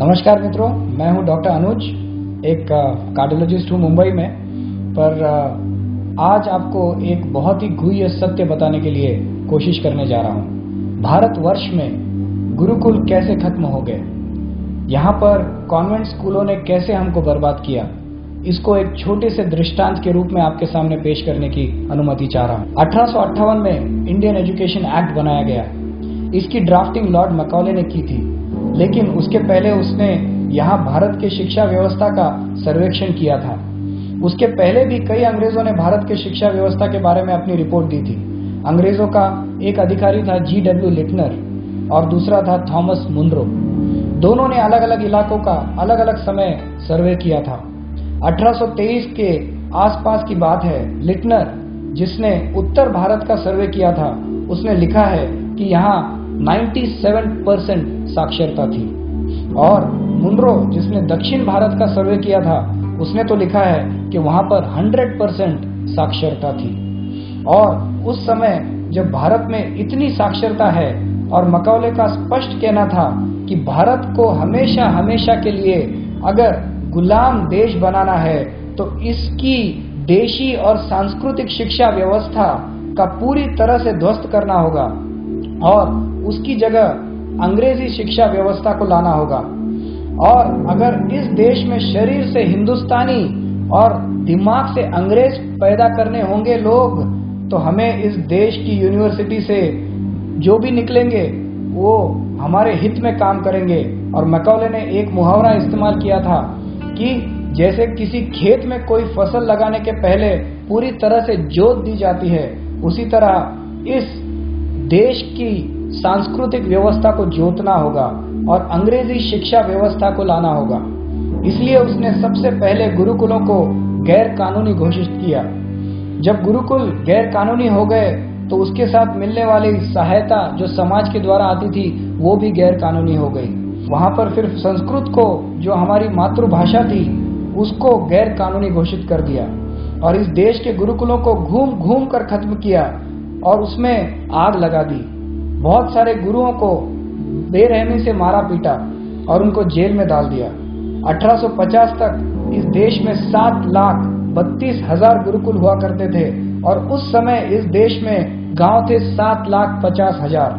नमस्कार मित्रों, मैं हूं डॉक्टर अनुज, एक कार्डियोलॉजिस्ट हूं मुंबई में। पर आज आपको एक बहुत ही गुह्य सत्य बताने के लिए कोशिश करने जा रहा हूं। भारतवर्ष में गुरुकुल कैसे खत्म हो गए, यहाँ पर कॉन्वेंट स्कूलों ने कैसे हमको बर्बाद किया, इसको एक छोटे से दृष्टांत के रूप में आपके सामने पेश करने की अनुमति चाह रहा हूँ। 1858 में इंडियन एजुकेशन एक्ट बनाया गया। इसकी ड्राफ्टिंग लॉर्ड मैकॉले ने की थी, लेकिन उसके पहले उसने यहाँ भारत के शिक्षा व्यवस्था का सर्वेक्षण किया था। उसके पहले भी कई अंग्रेजों ने भारत के शिक्षा व्यवस्था के बारे में अपनी रिपोर्ट दी थी। अंग्रेजों का एक अधिकारी था G.W. लिटनर और दूसरा था थॉमस मुनरो। दोनों ने अलग अलग इलाकों का अलग अलग समय सर्वे किया था। 1823 के आसपास की बात है। लिटनर, जिसने उत्तर भारत का सर्वे किया था, उसने लिखा है कि यहाँ 97% साक्षरता थी, और मुनरो, जिसने दक्षिण भारत का सर्वे किया था, उसने तो लिखा है कि वहां पर 100% साक्षरता थी। और उस समय जब भारत में इतनी साक्षरता है, और मैकॉले का स्पष्ट कहना था कि भारत को हमेशा हमेशा के लिए अगर गुलाम देश बनाना है तो इसकी देशी और सांस्कृतिक शिक्षा व्यवस्था का पूरी तरह से ध्वस्त करना होगा और उसकी जगह अंग्रेजी शिक्षा व्यवस्था को लाना होगा। और अगर इस देश में शरीर से हिंदुस्तानी और दिमाग से अंग्रेज पैदा करने होंगे लोग, तो हमें इस देश की यूनिवर्सिटी से जो भी निकलेंगे वो हमारे हित में काम करेंगे। और मैकॉले ने एक मुहावरा इस्तेमाल किया था कि जैसे किसी खेत में कोई फसल लगाने के पहले पूरी तरह से जोत दी जाती है, उसी तरह इस देश की सांस्कृतिक व्यवस्था को जोतना होगा और अंग्रेजी शिक्षा व्यवस्था को लाना होगा। इसलिए उसने सबसे पहले गुरुकुलों को गैर कानूनी घोषित किया। जब गुरुकुल गैर कानूनी हो गए तो उसके साथ मिलने वाली सहायता जो समाज के द्वारा आती थी वो भी गैर कानूनी हो गई। वहां पर फिर संस्कृत को, जो हमारी मातृभाषा थी, उसको गैर कानूनी घोषित कर दिया और इस देश के गुरुकुलों को घूम घूम कर खत्म किया और उसमें आग लगा दी। बहुत सारे गुरुओं को बेरहमी से मारा पीटा और उनको जेल में डाल दिया। 1850 तक इस देश में 7,32,000 गुरुकुल हुआ करते थे और उस समय इस देश में गांव थे 7,50,000।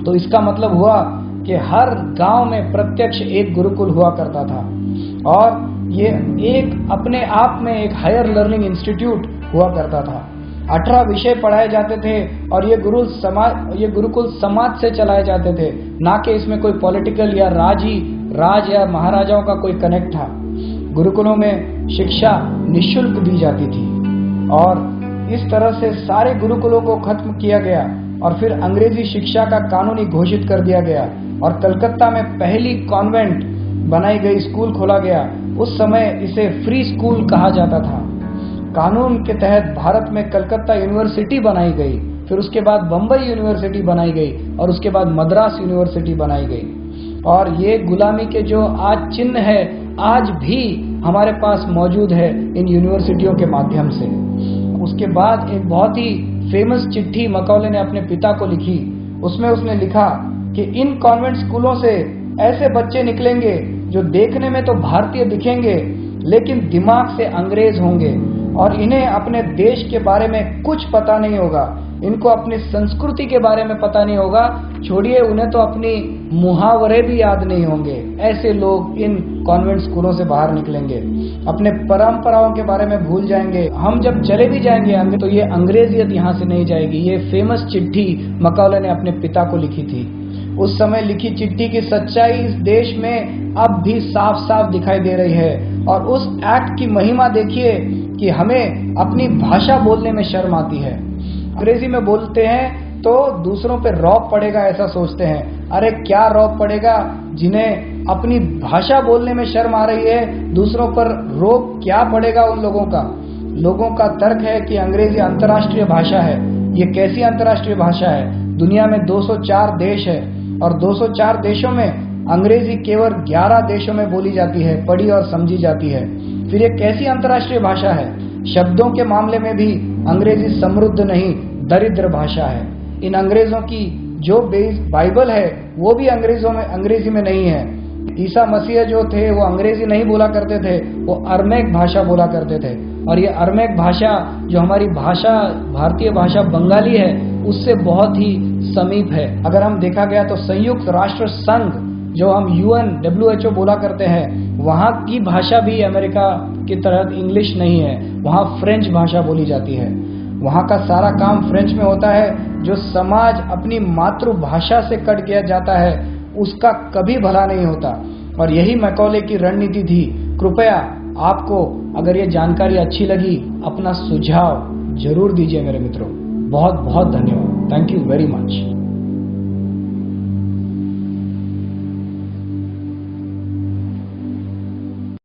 तो इसका मतलब हुआ कि हर गांव में प्रत्यक्ष एक गुरुकुल हुआ करता था और ये एक अपने आप में एक हायर लर्निंग इंस्टीट्यूट हुआ करता था। 18 विषय पढ़ाए जाते थे और ये गुरुकुल समाज से चलाए जाते थे, ना कि इसमें कोई पॉलिटिकल या राज या महाराजाओं का कोई कनेक्ट था। गुरुकुलों में शिक्षा निःशुल्क दी जाती थी और इस तरह से सारे गुरुकुलों को खत्म किया गया और फिर अंग्रेजी शिक्षा का कानूनी घोषित कर दिया गया और कलकत्ता में पहली कॉन्वेंट बनाई गई, स्कूल खोला गया। उस समय इसे फ्री स्कूल कहा जाता था। कानून के तहत भारत में कलकत्ता यूनिवर्सिटी बनाई गई, फिर उसके बाद बम्बई यूनिवर्सिटी बनाई गई और उसके बाद मद्रास यूनिवर्सिटी बनाई गई। और ये गुलामी के जो आज चिन्ह है, आज भी हमारे पास मौजूद है इन यूनिवर्सिटियों के माध्यम से। उसके बाद एक बहुत ही फेमस चिट्ठी मैकॉले ने अपने पिता को लिखी। उसमें उसने लिखा कि इन कॉन्वेंट स्कूलों से ऐसे बच्चे निकलेंगे जो देखने में तो भारतीय दिखेंगे लेकिन दिमाग से अंग्रेज होंगे और इन्हें अपने देश के बारे में कुछ पता नहीं होगा, इनको अपनी संस्कृति के बारे में पता नहीं होगा, छोड़िए उन्हें तो अपनी मुहावरे भी याद नहीं होंगे। ऐसे लोग इन कॉन्वेंट स्कूलों से बाहर निकलेंगे, अपने परंपराओं के बारे में भूल जाएंगे। हम जब चले भी जाएंगे तो ये अंग्रेजियत यहाँ से नहीं जाएगी। ये फेमस चिट्ठी मैकॉले ने अपने पिता को लिखी थी। उस समय लिखी चिट्ठी की सच्चाई इस देश में अब भी साफ साफ दिखाई दे रही है और उस एक्ट की महिमा देखिए कि हमें अपनी भाषा बोलने में शर्म आती है। अंग्रेजी में बोलते हैं तो दूसरों पे रौब पड़ेगा, ऐसा सोचते हैं। अरे क्या रौब पड़ेगा, जिन्हें अपनी भाषा बोलने में शर्म आ रही है, दूसरों पर रौब क्या पड़ेगा उन लोगों का। लोगों का तर्क है कि अंग्रेजी अंतर्राष्ट्रीय भाषा है। ये कैसी अंतर्राष्ट्रीय भाषा है? दुनिया में 204 देश है और 204 देशों में अंग्रेजी केवल 11 देशों में बोली जाती है, पढ़ी और समझी जाती है। फिर ये कैसी अंतर्राष्ट्रीय भाषा है? शब्दों के मामले में भी अंग्रेजी समृद्ध नहीं, दरिद्र भाषा है। इन अंग्रेजों की जो बाइबल है वो भी अंग्रेजी में नहीं है। ईसा मसीह जो थे वो अंग्रेजी नहीं बोला करते थे, वो अरमैक भाषा बोला करते थे। और ये अरमैक भाषा जो हमारी भाषा, भारतीय भाषा बंगाली है, उससे बहुत ही समीप है। अगर हम देखा गया तो संयुक्त राष्ट्र संघ जो हम UN WHO बोला करते हैं, वहाँ की भाषा भी अमेरिका की तरह इंग्लिश नहीं है, वहाँ फ्रेंच भाषा बोली जाती है। वहाँ का सारा काम फ्रेंच में होता है। जो समाज अपनी मातृभाषा से कट गया जाता है उसका कभी भला नहीं होता। और यही मैकॉले की रणनीति थी। कृपया आपको अगर ये जानकारी अच्छी लगी, अपना सुझाव जरूर दीजिए मेरे मित्रों। बहुत बहुत धन्यवाद। Thank you very much.